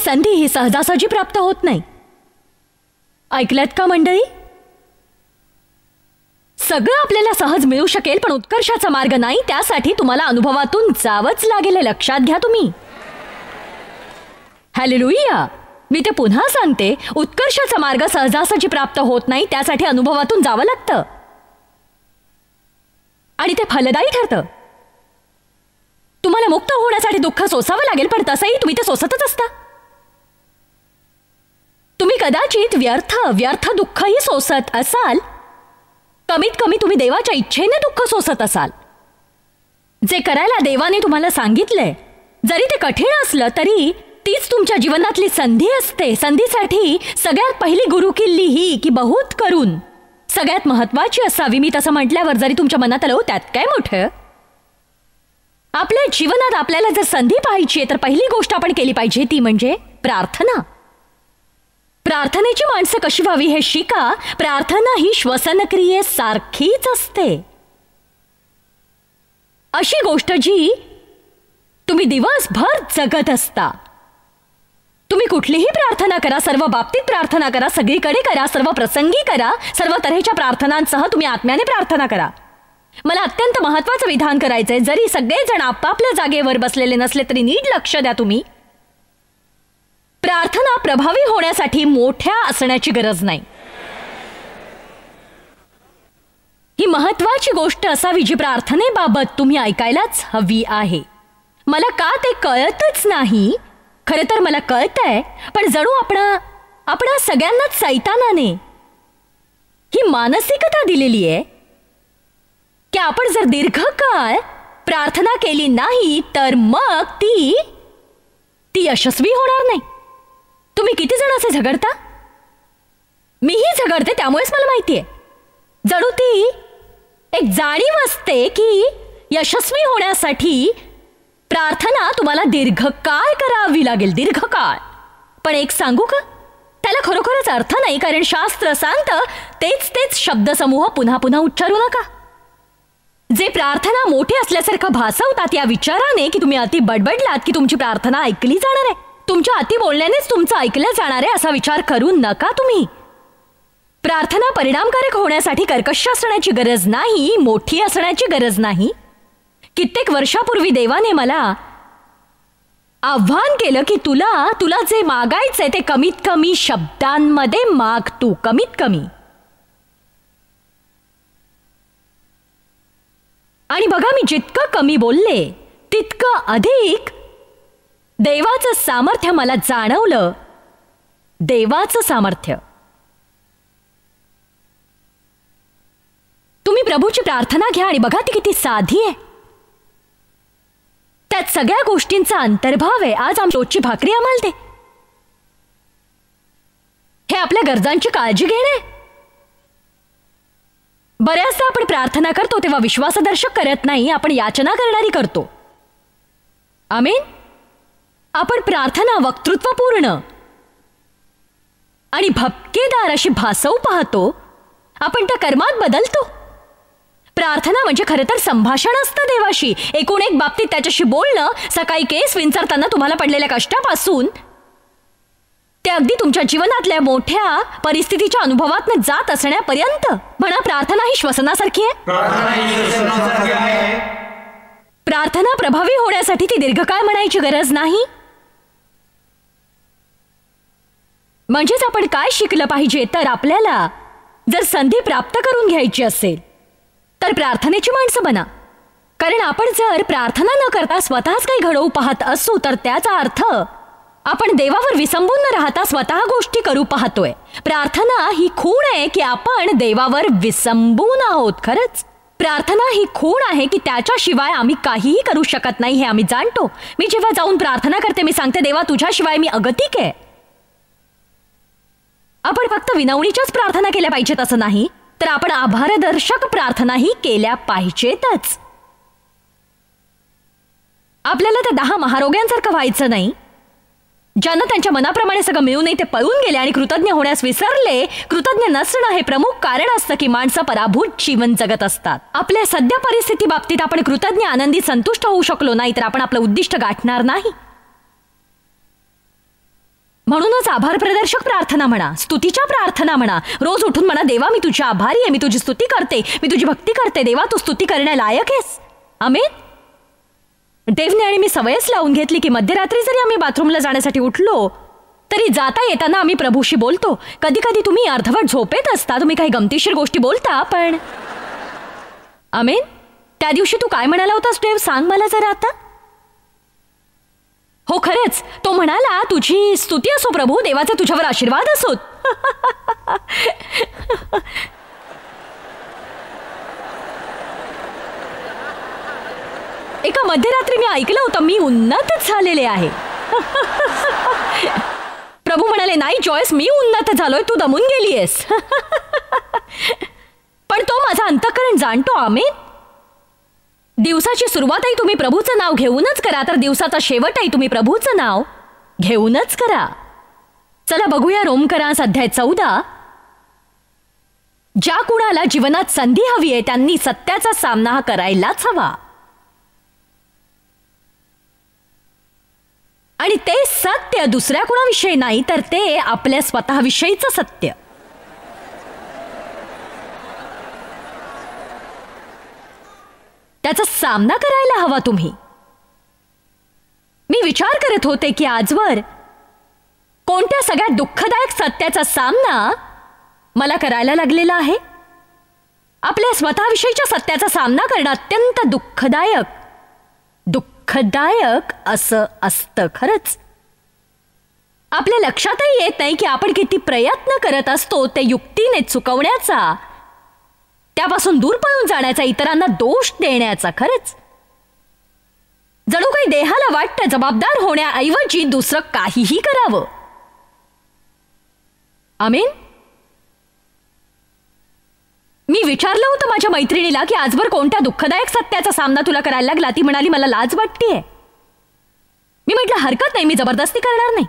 संधी ही सहजासहजी प्राप्त होत नाही. ऐकलत का मंडळी? सगळं आपल्याला सहज मिळू शकेल, पण उत्कर्षाचा मार्ग नाही. त्यासाठी तुम्हाला अनुभवातून जावंच लागेल, हे लक्षात घ्या तुम्ही. हालेलुया. मी ते पुन्हा सांगते, उत्कर्षाचा मार्ग सहजासहजी प्राप्त होत नाही. त्यासाठी अनुभवातून जावं लागतं आणि ते फलदायी ठरतं. तुम्हाला मुक्त होण्यासाठी दुःख सोसावं लागेल, पण तसंही तुम्ही ते सोसतच असता. तुम्ही कदाचित व्यर्थ दुःखही सोसत असाल. कमीत कमी तुम्ही देवाच्या इच्छेने दुःख सोसत असाल. जे करायला देवाने तुम्हाला सांगितलंय, जरी ते कठीण असलं तरी तीच तुमच्या जीवनातली संधी असते. संधीसाठी सगळ्यात पहिली गुरुकिल्ली ही की बहुत करून सगळ्यात महत्वाची असावी. मी तसं म्हटल्यावर जरी तुमच्या मनात आलं, त्यात काय मोठं. आपल्या जीवनात आपल्याला जर संधी पाहायची आहे तर पहिली गोष्ट आपण केली पाहिजे ती म्हणजे प्रार्थना. प्रार्थनेची माणसं कशी व्हावी हे शिका. प्रार्थना ही श्वसनक्रियेसारखीच असते. अशी गोष्ट जी तुम्ही दिवसभर जगत असता. तुम्ही कुठलीही प्रार्थना करा, सर्व बाबतीत प्रार्थना करा, सगळीकडे करा, सर्व प्रसंगी करा, सर्व तऱ्हेच्या प्रार्थनांसह तुम्ही आत्म्याने प्रार्थना करा. मला अत्यंत महत्वाचं विधान करायचंय. जरी सगळेजण आपापल्या जागेवर बसलेले नसले तरी नीट लक्ष द्या तुम्ही. प्रार्थना प्रभावी होण्यासाठी मोठ्या असण्याची गरज नाही. ही महत्वाची गोष्ट असावी जी प्रार्थनेबाबत तुम्ही ऐकायलाच हवी आहे. मला का ते कळतच नाही. खरं तर मला कळतंय, पण जणू आपणा सगळ्यांनाच सैतानाने ही मानसिकता दिलेली आहे की आपण जर दीर्घकाळ प्रार्थना केली नाही तर मग ती यशस्वी होणार नाही. तुम्ही किती जण असे झगडता? मीही झगडते, त्यामुळेच मला माहितीये. जणू ती एक जाणीव असते की यशस्वी होण्यासाठी प्रार्थना तुम्हाला दीर्घकाळ करावी लागेल. दीर्घकाळ. पण एक सांगू का, त्याला खरोखरच अर्थ नाही. कारण शास्त्र सांगतं तेच शब्दसमूह पुन्हा पुन्हा उच्चारू नका. जे प्रार्थना मोठे असल्यासारखं भासवतात या विचाराने की तुम्ही अति बडबडलात की तुमची प्रार्थना ऐकली जाणार आहे. तुमच्या अति बोलण्यानेच तुमचं ऐकलं जाणार आहे असा विचार करू नका तुम्ही. प्रार्थना परिणामकारक होण्यासाठी कर्कश असण्याची गरज नाही, मोठी असण्याची गरज नाही. कित्येक वर्षापूर्वी देवाने मला आव्हान केलं की तुला जे मागायचंय ते कमीत कमी शब्दांमध्ये माग तू. कमीत कमी. आणि बघा, मी जितकं कमी बोलले तितकं अधिक देवाचं सामर्थ्य मला जाणवलं. देवाचं सामर्थ्य. तुम्ही प्रभूची प्रार्थना घ्या आणि बघा ती किती साधी आहे. त्यात सगळ्या गोष्टींचा अंतर्भाव आहे. आज आमची रोजची भाकरी आम्हाला दे. हे आपल्या गरजांची काळजी घेणे. बऱ्याचदा आपण प्रार्थना करतो तेव्हा विश्वासदर्शक करत नाही, आपण याचना करणारी करतो. आमेन. आपण प्रार्थना वक्तृत्वपूर्ण आणि भपकेदार अशी भासवू पाहतो. आपण त्या कर्मात बदलतो. प्रार्थना म्हणजे खरं तर संभाषण असतं देवाशी. एकूण एक बाबतीत त्याच्याशी बोलणं, सकाळी केस विंचरताना तुम्हाला पडलेल्या कष्टापासून ते अगदी तुमच्या जीवनातल्या मोठ्या परिस्थितीच्या अनुभवातून जात असण्यापर्यंत. म्हणा, प्रार्थना ही श्वसनासारखी आहे. प्रार्थना प्रभावी होण्यासाठी ती दीर्घकाळ म्हणायची गरज नाही. म्हणजेच आपण काय शिकलं पाहिजे तर आपल्याला जर संधी प्राप्त करून घ्यायची असेल तर प्रार्थनेची माणसं बना. कारण आपण जर प्रार्थना न करता स्वतःच काही घडवू पाहत असू तर त्याचा अर्थ आपण देवावर विसंबून न राहता स्वतः गोष्टी करू पाहतोय. प्रार्थना ही खूण आहे की आपण देवावर विसंबून आहोत. खरंच प्रार्थना ही खूण आहे की त्याच्याशिवाय आम्ही काहीही करू शकत नाही हे आम्ही जाणतो. मी जेव्हा जाऊन प्रार्थना करते मी सांगते, देवा तुझ्याशिवाय मी अगतिक आहे. आपण फक्त विनवणीच्याच प्रार्थना केल्या पाहिजेत असं नाही, तर आपण आभारदर्शक प्रार्थनाही केल्या पाहिजेतच. आपल्याला त्या 10 महारोग्यांसारखं व्हायचं नाही ज्यांना त्यांच्या मनाप्रमाणे सगळं मिळूनही ते पळून गेले आणि कृतज्ञ होण्यास विसरले. कृतज्ञ नसणं हे प्रमुख कारण असतं की माणसं पराभूत जीवन जगत असतात. आपल्या सध्या परिस्थिती बाबतीत आपण कृतज्ञ, आनंदी, संतुष्ट होऊ शकलो नाही तर आपण आपलं उद्दिष्ट गाठणार नाही. म्हणूनच आभार प्रदर्शक प्रार्थना म्हणा, स्तुतीच्या प्रार्थना म्हणा. रोज उठून म्हणा, देवा मी तुझी आभारी आहे, मी तुझी स्तुती करते, मी तुझी भक्ती करते. देवा तू स्तुती करण्यालायक आहेस. आमेन. देवने आणि मी सवयच लावून घेतली की मध्यरात्री जरी आम्ही बाथरूमला जाण्यासाठी उठलो तरी जाता येताना आम्ही प्रभूशी बोलतो. कधी कधी तुम्ही अर्धवट झोपेत असता, तुम्ही काही गमतीशीर गोष्टी बोलता, पण आमेन. त्या दिवशी तू काय म्हणाला होतास देव, सांग मला जरा आता. हो खरंच, तो म्हणाला तुझी स्तुती असो प्रभू, देवाचे तुझ्यावर आशीर्वाद असोत. एका मध्यरात्री मी ऐकलं होतं मी उन्नत झालेले आहे. प्रभू म्हणाले नाही जॉयस, मी उन्नत झालोय, तू दमून गेलीयस. पण तो माझा अंतःकरण जाणतो. आमेन. दिवसाची सुरुवातही तुम्ही प्रभूचं नाव घेऊनच करा, तर दिवसाचा शेवटही तुम्ही प्रभूचं नाव घेऊनच करा. चला बघूया रोमकरांस अध्याय 14. ज्या कुणाला जीवनात संधी हवी आहे त्यांनी सत्याचा सामना करायलाच हवा. आणि ते सत्य दुसऱ्या कुणाविषयी नाही, तर ते आपल्या स्वतःविषयीचं सत्य. त्याचा सामना करायला हवा तुम्ही. मी विचार करत होते की आजवर कोणत्या सगळ्यात दुःखदायक सत्याचा सामना मला करायला लागलेला आहे. आपल्या स्वतःविषयीच्या सत्याचा सामना करणं अत्यंत दुःखदायक असं असतं. खरंच आपल्या लक्षातही येत नाही की आपण किती प्रयत्न करत असतो ते युक्तीने चुकवण्याचा, त्यापासून दूर पळून जाण्याचा, इतरांना दोष देण्याचा. खरंच जणू काही देहाला वाटतं जबाबदार होण्याऐवजी दुसरं काहीही करावं. आमेन. मी विचारलं होतं माझ्या मैत्रिणीला की आजवर कोणत्या दुःखदायक सत्याचा सामना तुला करायला लागला. ती म्हणाली मला लाज वाटतेय. मी म्हटलं हरकत नाही, मी जबरदस्ती करणार नाही.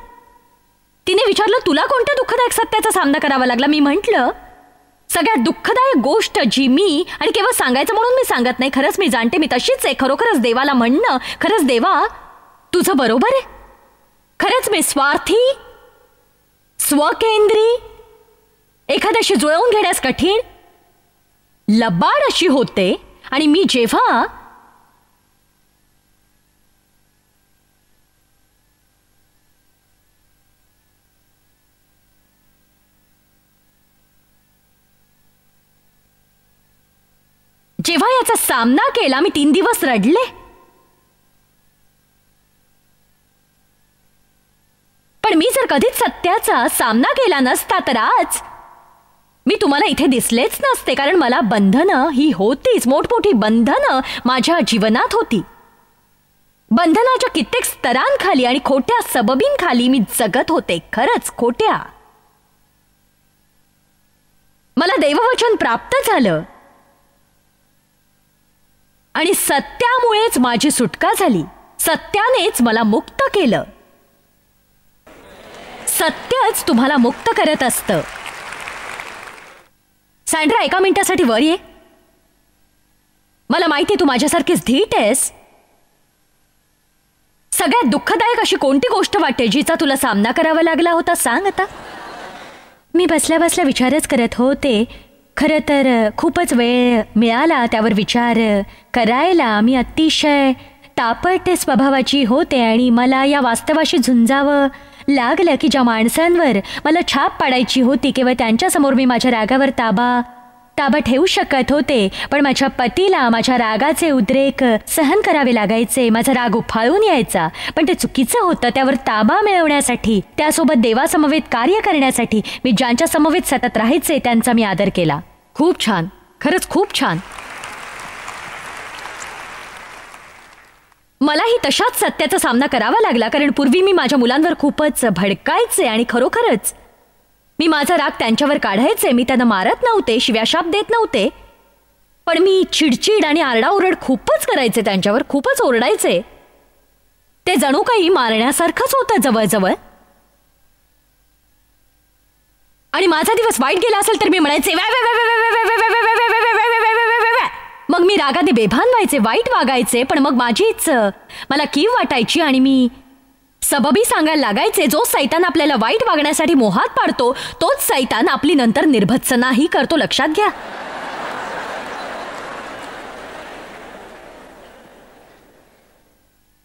तिने विचारलं तुला कोणत्या दुःखदायक सत्याचा सामना करावा लागला. मी म्हटलं सगळ्यात दुःखदायक गोष्ट जी मी, आणि केवळ सांगायचं म्हणून मी सांगत नाही, खरंच मी जाणते मी तशीच आहे. खरोखरच देवाला म्हणणं, खरंच देवा तुझं बरोबर आहे, खरंच मी स्वार्थी, स्वकेंद्री, एखाद्याशी जुळवून घेण्यास कठीण, लबाड अशी होते. आणि मी जेव्हा याचा सामना केला मी 3 दिवस रडले. पण मी जर कधीच सत्याचा सामना केला नसता तर आज मी तुम्हाला इथे दिसलेच नसते. कारण मला बंधनं ही होतीच, मोठमोठी बंधनं माझ्या जीवनात होती. बंधनाच्या कित्येक स्तरांखाली आणि खोट्या सबबींखाली मी जगत होते. खरंच खोट्या. मला देववचन प्राप्त झालं आणि सत्यामुळेच माझी सुटका झाली. सत्यानेच मला मुक्त केलं. सत्यच तुम्हाला मुक्त करत असतं. सँड्रा 1 मिनिटासाठी वर ये. मला माहिती तू माझ्यासारखीच धीट आहेस. सगळ्यात दुःखदायक अशी कोणती गोष्ट वाटते जिचा तुला सामना करावा लागला होता, सांग आता. मी बसल्या बसल्या विचारच करत होते. खरं तर खूपच वेळ मिळाला त्यावर विचार करायला. मी अतिशय तापट स्वभावाची होते आणि मला या वास्तवाशी झुंजावं लागलं की ज्या माणसांवर मला छाप पाडायची होती केवळ त्यांच्यासमोर मी माझ्या रागावर ताबा ठेवू शकत होते. पण माझ्या पतीला माझ्या रागाचे उद्रेक सहन करावे लागायचे. माझा राग उफाळून यायचा, पण ते चुकीचं होतं. त्यावर ताबा मिळवण्यासाठी, त्यासोबत देवासमवेत कार्य करण्यासाठी मी ज्यांच्या समवेत सतत राहायचे त्यांचा मी आदर केला. खूप छान, खरंच खूप छान. मलाही तशाच सत्याचा सामना करावा लागला. कारण पूर्वी मी माझ्या मुलांवर खूपच भडकायचे आणि खरोखरच मी माझा राग त्यांच्यावर काढायचे. मी त्यांना मारत नव्हते, शिव्याशाप देत नव्हते, पण मी चिडचिड आणि आरडाओरड खूपच करायचे. त्यांच्यावर खूपच ओरडायचे. ते जणू काही मारण्यासारखंच होतं जवळजवळ. आणि माझा दिवस वाईट गेला असेल तर मी म्हणायचे मग मी रागाने बेभान व्हायचे, वाईट वागायचे. पण मग मला कीव वाटायची आणि मी सबबी सांगायला लागायचे. जो सैतान आपल्याला वाईट वागण्यासाठी मोहात पाडतो तोच सैतान आपली नंतर निर्भत्सनाही करतो. लक्षात घ्या.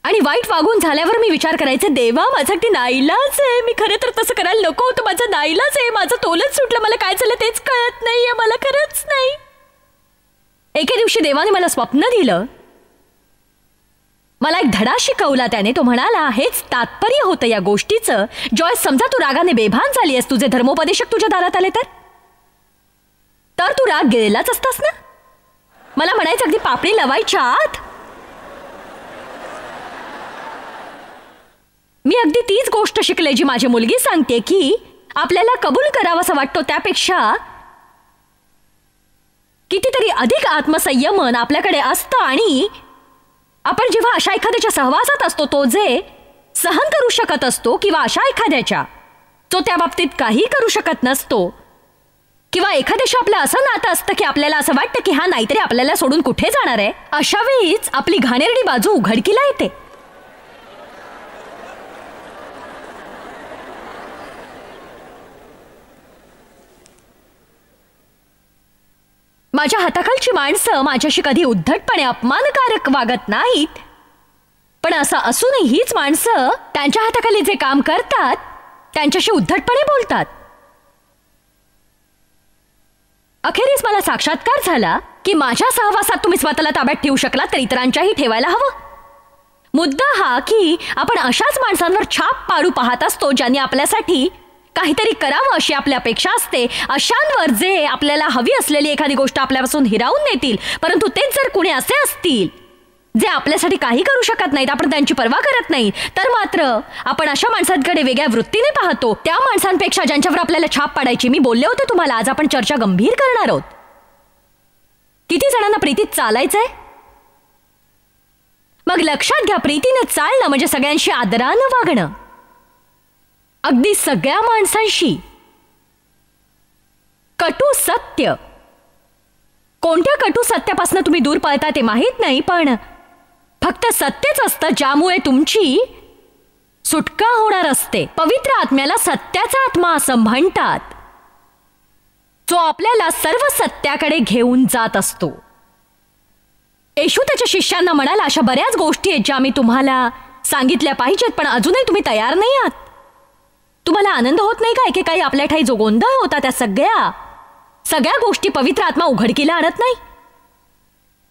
आणि वाईट वागून झाल्यावर मी विचार करायचे, देवा माझ्यासाठी नाईलाज आहे. मी खरं तर तसं करायला नको होतं. माझं नाईलाज आहे. माझं तोलच सुटलं. मला काय झालं तेच कळत नाहीये. मला खरंच नाही. एके दिवशी देवाने मला स्वप्न दिलं. मला एक धडा शिकवला त्याने. तो म्हणाला, हेच तात्पर्य होतं या गोष्टीचं. जॉयस, समजा तू रागाने बेभान झाली आहेस. तुझे धर्मोपदेशक तुझ्या दारात आले तर तू राग गेलेलाच असतास ना. मला म्हणायचं, अगदी पापडी लवायच्या आत. मी अगदी तीच गोष्ट शिकले जी माझी मुलगी सांगते, की आपल्याला कबूल करावंसं वाटतो त्यापेक्षा कितीतरी अधिक आत्मसंयमन आपल्याकडे असतं. आणि आपण जेव्हा अशा एखाद्याच्या सहवासात असतो, तो जे सहन करू शकत असतो, किंवा अशा एखाद्याच्या तो त्या बाबतीत काही करू शकत नसतो, किंवा एखाद्याशी आपलं असं नातं असतं की आपल्याला असं वाटतं की हा नाहीतरी आपल्याला सोडून कुठे जाणार आहे, अशा वेळीच आपली घाणेरडी बाजू उघडकीला येते. माझ्या हाताखालची माणसं माझ्याशी कधी उद्धटपणे अपमानकारक वागत नाहीत, पण असं असूनही हीच माणसं त्यांच्या हाताखाली जे काम करतात त्यांच्याशी उद्धटपणे बोलतात. अखेरीस मला साक्षात्कार झाला की माझ्या सहवासात तुम्ही स्वतःला ताब्यात ठेवू शकलात तर इतरांच्याही ठेवायला हवं. मुद्दा हा की आपण अशाच माणसांवर छाप पाडू पाहत असतो ज्यांनी आपल्यासाठी काहीतरी करावं अशी आपली अपेक्षा असते. अशांवर जे आपल्याला हवी असलेली एखादी गोष्ट आपल्यापासून हिरावून नेतील. परंतु तेच जर कुणी असे असतील जे आपल्यासाठी काही करू शकत नाहीत, आपण त्यांची पर्वा करत नाही, तर मात्र आपण अशा माणसांकडे वेगळ्या वृत्तीने पाहतो. त्या माणसांपेक्षा ज्यांच्यावर आपल्याला छाप पाडायची. मी बोलले होते तुम्हाला, आज आपण चर्चा गंभीर करणार आहोत. किती जणांना प्रीतीत चालायचंय? मग लक्षात घ्या, प्रीतीने चालणं म्हणजे सगळ्यांशी आदरानं वागणं. अगदी सगळ्या माणसांशी. कटू सत्य. कोणत्या कटू सत्यापासून तुम्ही दूर पळता ते माहीत नाही, पण फक्त सत्यच असतं ज्यामुळे तुमची सुटका होणार असते. पवित्र आत्म्याला सत्याचा आत्मा असं म्हणतात, जो आपल्याला सर्व सत्याकडे घेऊन जात असतो. येशू त्याच्या शिष्यांना म्हणाला, अशा बऱ्याच गोष्टी आहेत ज्या मी तुम्हाला सांगितल्या पाहिजेत, पण अजूनही तुम्ही तयार नाही आहात. तुम्हाला आनंद होत नाही का? एकेकाळी आपल्या ठाई जो गोंधळ होता त्या सगळ्या गोष्टी पवित्र आत्मा उघडकीला आणत नाही.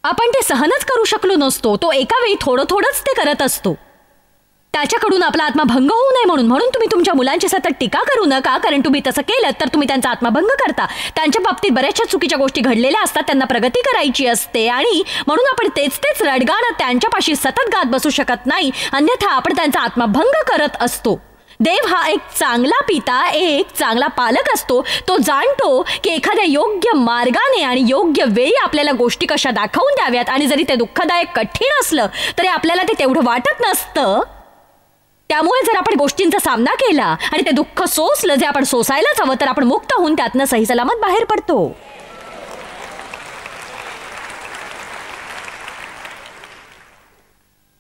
आपण ते सहनच करू शकलो नसतो. तो एका वेळी थोडंच ते करत असतो. त्याच्याकडून आपला आत्मा भंग होऊ नये म्हणून तुम्ही तुमच्या मुलांची सतत टीका करू नका, कारण तुम्ही तसं केलं तर तुम्ही त्यांचा आत्मा भंग करता. त्यांच्या बाबतीत बऱ्याचशा चुकीच्या गोष्टी घडलेल्या असतात. त्यांना प्रगती करायची असते आणि म्हणून आपण तेच रडगाणं त्यांच्यापाशी सतत गात बसू शकत नाही, अन्यथा आपण त्यांचा आत्मा भंग करत असतो. देव हा एक चांगला पिता, एक चांगला पालक असतो. तो जाणतो की एखाद्या योग्य मार्गाने आणि योग्य वेळी आपल्याला गोष्टी कशा दाखवून द्याव्यात. आणि जरी ते दुःखदायक कठीण असलं तरी आपल्याला ते तेवढं वाटत नसतं. त्यामुळे जर आपण गोष्टींचा सामना केला आणि ते दुःख सोसलं, जे आपण सोसायलाच हवं, तर आपण मुक्त होऊन त्यातनं सही सलामत बाहेर पडतो.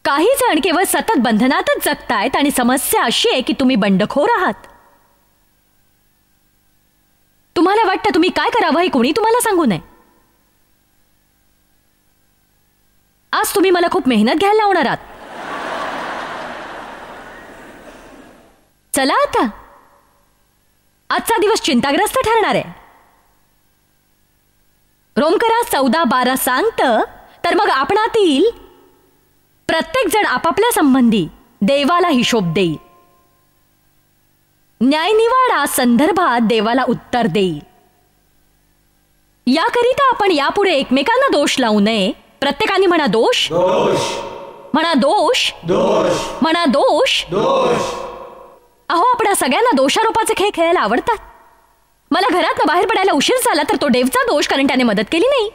काही जण केवळ सतत बंधनातच जगतायत आणि समस्या अशी आहे की तुम्ही बंडखोर आहात. तुम्हाला वाटतं तुम्ही काय करावं हे कोणी तुम्हाला सांगू नये. आज तुम्ही मला खूप मेहनत घ्यायला लावणार आहात. चला आता, आजचा दिवस चिंताग्रस्त ठरणार आहे. रोमकरा 14:12 सांगतं, तर मग आपणातील प्रत्येक जण आपापल्या संबंधी देवाला हिशोब देईल. न्यायनिवाडा संदर्भात देवाला उत्तर देईल. याकरिता आपण यापुढे एकमेकांना दोष लावू नये. प्रत्येकाने म्हणा दोष, म्हणा दोष, म्हणा दोष. अहो, आपण सगळ्यांना दोषारोपाचे खेळ खेळायला आवडतात. मला घरातनं बाहेर पडायला उशीर झाला तर तो डेवचा दोष, कारण त्याने मदत केली नाही.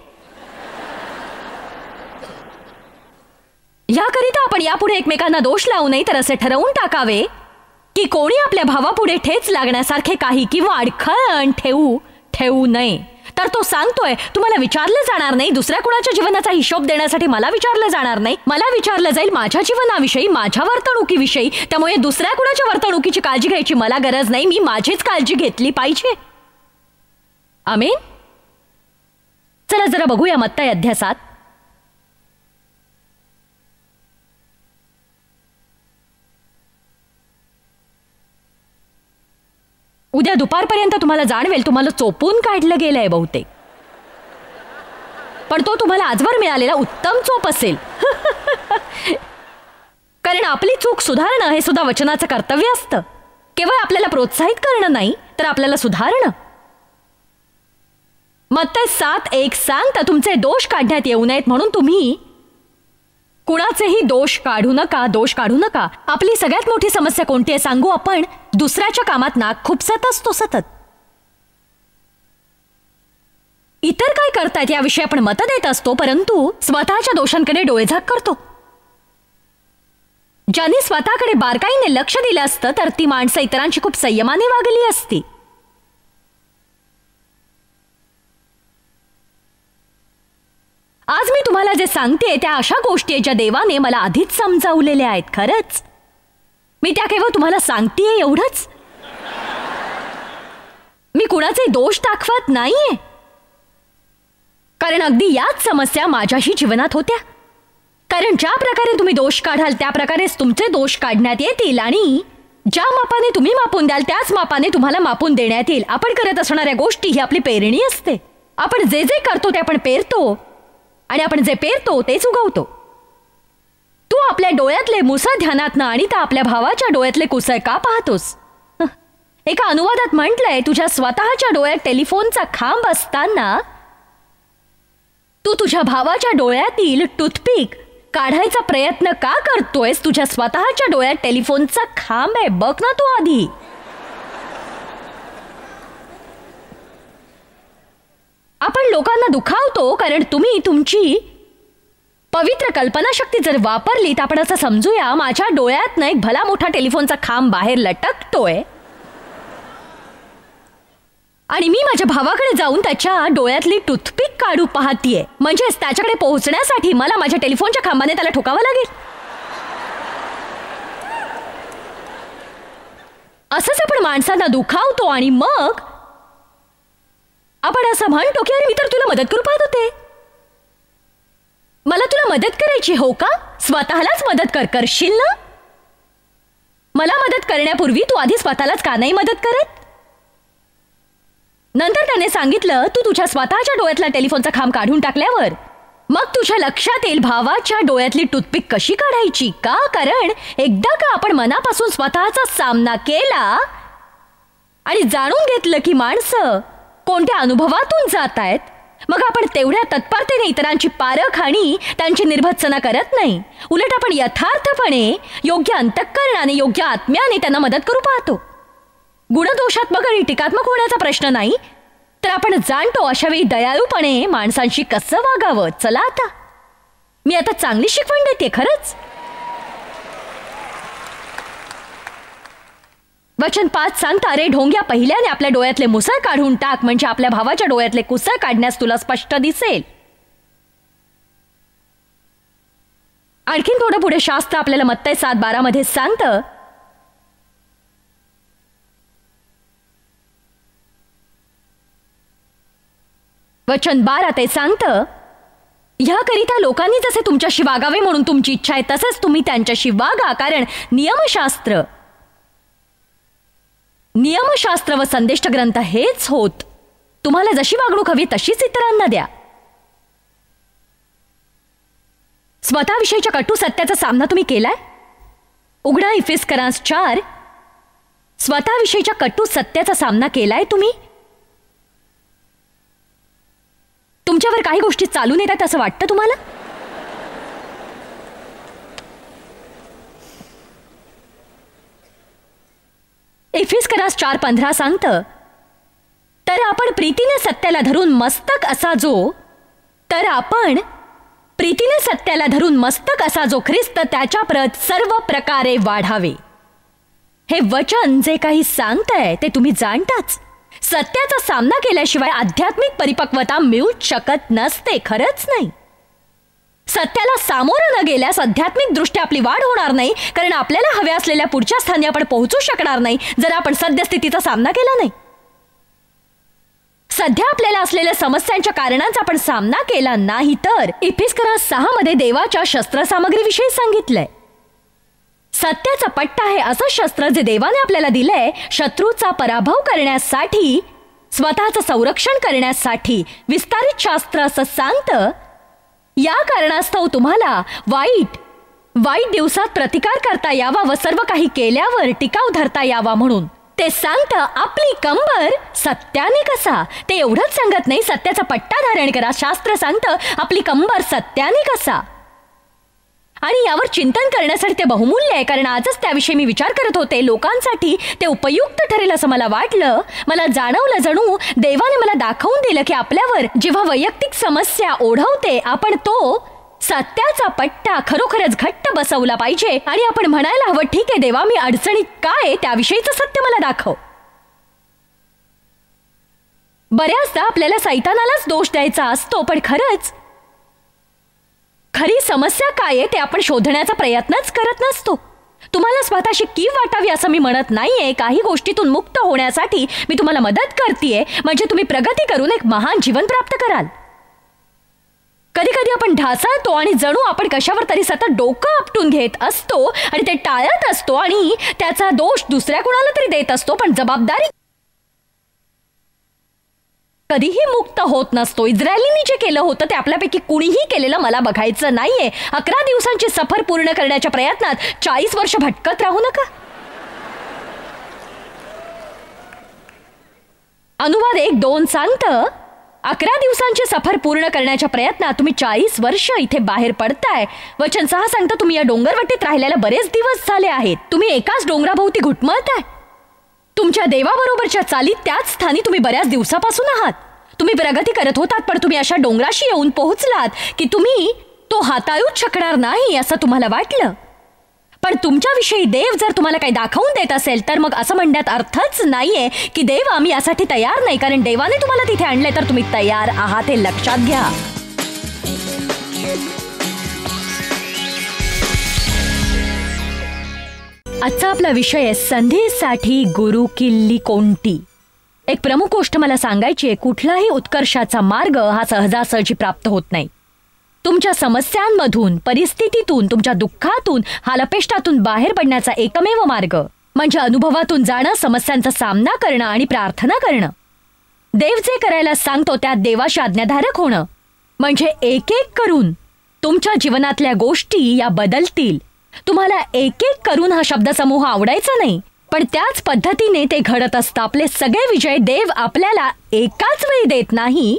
याकरिता आपण यापुढे एकमेकांना दोष लावू नये, तर असे ठरवून टाकावे की कोणी आपल्या भावापुढे ठेच लागण्यासारखे काही किंवा अडखळण ठेवू नये. तर तो सांगतोय तुम्हाला विचारलं जाणार नाही, दुसऱ्या कुणाच्या जीवनाचा हिशोब देण्यासाठी मला विचारलं जाणार नाही, मला विचारलं जाईल माझ्या जीवनाविषयी, माझ्या वर्तणुकीविषयी. त्यामुळे दुसऱ्या कुणाच्या वर्तणुकीची काळजी घ्यायची मला गरज नाही, मी माझीच काळजी घेतली पाहिजे. आमेन. चला जरा बघूया मत्ती अध्याय 7. उद्या दुपारपर्यंत तुम्हाला जाणवेल तुम्हाला चोपून काढलं गेलंय बहुतेक, पण तो तुम्हाला आजवर मिळालेला उत्तम चोप असेल. कारण आपली चूक सुधारणं हे सुद्धा वचनाचं कर्तव्य असतं. केवळ आपल्याला प्रोत्साहित करणं नाही, तर आपल्याला सुधारणं. मत्ती 7:1 सांगतं तुमचे दोष काढण्यात येऊ नयेत म्हणून तुम्ही कुणाचेही दोष काढू नका. आपली सगळ्यात मोठी समस्या कोणती आहे सांगू? आपण दुसऱ्याच्या कामात नाक खुपसत असतो सतत. इतर काय करतायत याविषयी आपण मत देत असतो, परंतु स्वतःच्या दोषांकडे डोळेझाक करतो. ज्यांनी स्वतःकडे बारकाईने लक्ष दिलं असतं तर ती माणसं इतरांची खूप संयमाने वागली असती. आज मी तुम्हाला जे सांगते त्या अशा गोष्टी आहेत ज्या देवाने मला आधीच समजावलेल्या आहेत. खरंच मी त्या केवळ तुम्हाला सांगतेय एवढंच. मी कुणाचे दोष दाखवत नाहीये, कारण अगदी याच समस्या माझ्याही जीवनात होत्या. कारण ज्या प्रकारे तुम्ही दोष काढाल त्या प्रकारेच तुमचे दोष काढण्यात येतील, आणि ज्या मापाने तुम्ही मापून द्याल त्याच मापाने तुम्हाला मापून देण्यात येईल. आपण करत असणाऱ्या गोष्टी ही आपली पेरणी असते. आपण जे जे करतो ते आपण पेरतो, आणि आपण जे पेरतो तेच उगवतो. तू आपल्या डोळ्यातले मुसळ ध्यानात न आणता आपल्या भावाच्या डोळ्यातले कुसळ का पाहतोस? एका अनुवादात म्हटलंय तुझ्या स्वतःच्या डोळ्यात टेलिफोनचा खांब असताना तू तुझ्या भावाच्या डोळ्यातील टूथपिक काढायचा प्रयत्न का करतोयस? तुझ्या स्वतःच्या डोळ्यात टेलिफोनचा खांब आहे, बघ ना तू आधी. आपण लोकांना दुखावतो कारण तुम्ही तुमची पवित्र कल्पनाशक्ती जर वापरली तर आपण असं समजूया माझ्या डोळ्यातनं एक भला मोठा टेलिफोनचा खांब बाहेर लटकतोय आणि मी माझ्या भावाकडे जाऊन त्याच्या डोळ्यातली टूथपिक काढू पाहतीये. म्हणजेच त्याच्याकडे पोहोचण्यासाठी मला माझ्या टेलिफोनच्या खांबाने त्याला ठोकावं लागेल. असंच आपण माणसांना दुखावतो आणि मग आपण असं म्हणतो की अरे मी तर तुला मदत करू पाहत होते, मला तुला मदत करायची हो का? स्वतःलाच मदत करशील ना? मला मदत करण्यापूर्वी तू आधी स्वतःलाच का नाही मदत करत? नंतर त्याने सांगितलं तू तुझ्या स्वतःच्या डोळ्यातला टेलिफोनचा खांब काढून टाकल्यावर मग तुझ्या लक्षात येईल भावाच्या डोळ्यातली टूथपिक कशी काढायची. का? कारण एकदा का आपण मनापासून स्वतःचा सामना केला आणि जाणून घेतलं की माणसं कोणत्या अनुभवातून जात आहेत, मग आपण तेवढ्या तत्परतेने इतरांची पारख आणि त्यांची निर्भत्सना करत नाही. उलट आपण यथार्थपणे योग्य अंतःकरणाने योग्य आत्म्याने त्यांना मदत करू पाहतो. गुणदोषात्मक आणि टीकात्मक होण्याचा प्रश्न नाही, तर आपण जाणतो अशा वेळी दयाळूपणे माणसांशी कसं वागावं. चला आता मी आता चांगली शिकवण देते. खरंच वचन 5 सांगता अरे ढोंग्या, पहिल्याने आपल्या डोळ्यातले मुसळ काढून टाक, म्हणजे आपल्या भावाच्या डोळ्यातले कुसळ काढण्यास तुला स्पष्ट दिसेल. आणखीन थोडं पुढे शास्त्र आपल्याला मत्ती 7:12 मध्ये सांगतं वचन 12 ते सांगतं ह्याकरिता लोकांनी जसे तुमच्याशी वागावे म्हणून तुमची इच्छा आहे तसेच तुम्ही त्यांच्याशी वागा, कारण नियमशास्त्र व संदेष्ट ग्रंथ हेच होत. तुम्हाला जशी वागणूक हवी तशीच इतरांना द्या. स्वतःविषयीच्या कटू सत्याचा सामना तुम्ही केलाय? उघडा इफिसकरांस 4. स्वतःविषयीच्या कटू सत्याचा सामना केलाय तुम्ही? तुमच्यावर काही गोष्टी चालून येतात असं वाटतं तुम्हाला? इफिसकरास 4:15 सांगतं तर आपण प्रीतीने सत्याला धरून मस्तक असा जो ख्रिस्त त्याच्या प्रत सर्व प्रकारे वाढावे. हे वचन जे काही सांगतंय ते तुम्ही जाणताच. सत्याचा सामना केल्याशिवाय आध्यात्मिक परिपक्वता मिळूच शकत नसते. खरंच नाही. सत्याला सामोरं न गेल्यास आध्यात्मिक दृष्ट्या आपली वाढ होणार नाही, कारण आपल्याला हव्या असलेल्या पुढच्या स्थानी आपण पोहोचू शकणार नाही जर आपण सद्यस्थितीचा सामना केला नाही. सध्या आपल्याला असलेल्या समस्यांच्या कारणांचा आपण सामना केला नाही तर इफिस्करास 6 मध्ये देवाच्या शस्त्रसामग्रीविषयी सांगितलंय. सत्याचा पट्टा आहे असं शस्त्र जे देवाने आपल्याला दिलंय शत्रूचा पराभव करण्यासाठी, स्वतःचं संरक्षण करण्यासाठी. विस्तारित शास्त्र असं सांगतं, या कारणास्तव तुम्हाला वाईट दिवसात प्रतिकार करता यावा व सर्व काही केल्यावर टिकाव धरता यावा म्हणून. ते सांगतं आपली कंबर सत्याने कसा. ते एवढंच सांगत नाही सत्याचा पट्टा धारण करा. शास्त्र सांगतं आपली कंबर सत्याने कसा. आणि यावर चिंतन करण्यासाठी ते बहुमूल्य आहे, कारण आजच त्याविषयी मी विचार करत होते. लोकांसाठी ते उपयुक्त ठरेल असं मला वाटलं. मला जाणवलं जणू देवाने मला दाखवून दिलं की आपल्यावर जेव्हा वैयक्तिक समस्या ओढवते आपण तो सत्याचा पट्टा खरोखरच घट्ट बसवला पाहिजे आणि आपण म्हणायला हवं, ठीक आहे देवा, मी अडचणीत काय त्याविषयीचं सत्य मला दाखव. बऱ्याचदा आपल्याला सैतानालाच दोष द्यायचा असतो, पण खरी समस्या काय आहे ते आपण शोधण्याचा प्रयत्नच करत नसतो. तुम्हाला स्वतःशी कीव वाटावी असं मी म्हणत नाहीये. काही गोष्टीतून मुक्त होण्यासाठी मी तुम्हाला मदत करतेय, म्हणजे तुम्ही प्रगती करून एक महान जीवन प्राप्त कराल. कधी कधी आपण ढासळतो आणि जणू आपण कशावर तरी सतत डोकं आपटून घेत असतो आणि ते टाळत असतो आणि त्याचा दोष दुसऱ्या कोणाला तरी देत असतो, पण जबाबदारी कधीही मुक्त होत नसतो. इस्रायलींनी जे केलं होतं ते आपल्यापैकी कुणीही केलेलं मला बघायचं नाहीये. 11 दिवसांची सफर पूर्ण करण्याच्या प्रयत्नात 40 वर्ष भटकत राहू नका. अनुवाद 1:2 सांगतं 11 दिवसांची सफर पूर्ण करण्याच्या प्रयत्नात तुम्ही 40 वर्ष इथे बाहेर पडताय. वचन 6 सांगतं तुम्ही या डोंगरवट्टीत राहिलेला बरेच दिवस झाले आहेत. तुम्ही एकाच डोंगराभोवती घुटमळताय. तुमच्या देवाबरोबरच्या चालीत त्याच स्थानी तुम्ही बऱ्याच दिवसापासून आहात. तुम्ही प्रगती करत होतात, पण तुम्ही अशा डोंगराशी येऊन पोहोचलात की तुम्ही तो हाताळूच शकणार नाही असं तुम्हाला वाटलं. पण तुमच्याविषयी देव जर तुम्हाला काही दाखवून देत असेल तर मग असं म्हणण्यात अर्थच नाहीये की देव आम्ही यासाठी तयार नाही, कारण देवाने तुम्हाला तिथे आणले तर तुम्ही तयार आहात हे लक्षात घ्या. आजचा आपला विषय आहे संधीसाठी गुरु किल्ली कोणती. एक प्रमुख गोष्ट मला सांगायची आहे, कुठलाही उत्कर्षाचा मार्ग हा सहजासहजी प्राप्त होत नाही. तुमच्या समस्यांमधून, परिस्थितीतून, तुमच्या दुःखातून, हालअपेष्टातून बाहेर पडण्याचा एकमेव मार्ग म्हणजे अनुभवातून जाणं, समस्यांचा सामना करणं आणि प्रार्थना करणं. देव जे करायला सांगतो त्यात देवाशी आज्ञाधारक होणं, म्हणजे एक एक करून तुमच्या जीवनातल्या गोष्टी या बदलतील. तुम्हाला एक एक करून हा शब्दसमूह आवडायचा नाही, पण त्याच पद्धतीने ते घडत असतं. आपले सगळे विजय देव आपल्याला एकाच वेळी देत नाही,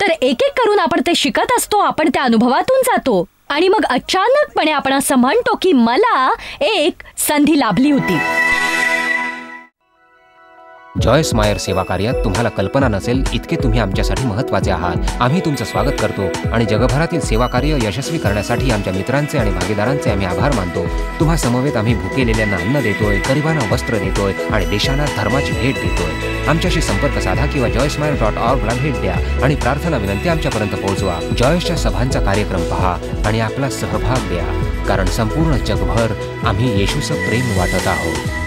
तर एक एक करून आपण ते शिकत असतो. आपण त्या अनुभवातून जातो आणि मग अचानकपणे आपण असं म्हणतो की मला एक संधी लाभली होती. जॉयस मायर सेवा कार्यात तुम्हाला कल्पना नसेल इतके तुम्ही आमच्यासाठी महत्त्वाचे आहात. आम्ही तुमचं स्वागत करतो आणि जगभरातील सेवा कार्य यशस्वी करण्यासाठी आमच्या मित्रांचे आणि भागीदारांचे आम्ही आभार मानतो. तुम्हा समवेत आम्ही भुकेलेल्यांना अन्न देतोय, गरिबांना वस्त्र देतोय आणि देशांना धर्माची भेट देतोय. आमच्याशी संपर्क साधा किंवा joycemeyer.org ला भेट द्या आणि प्रार्थना विनंती आमच्यापर्यंत पोहोचवा. जॉयसच्या सभांचा कार्यक्रम पहा आणि आपला सहभाग द्या, कारण संपूर्ण जगभर आम्ही येशूचं प्रेम वाटत आहोत.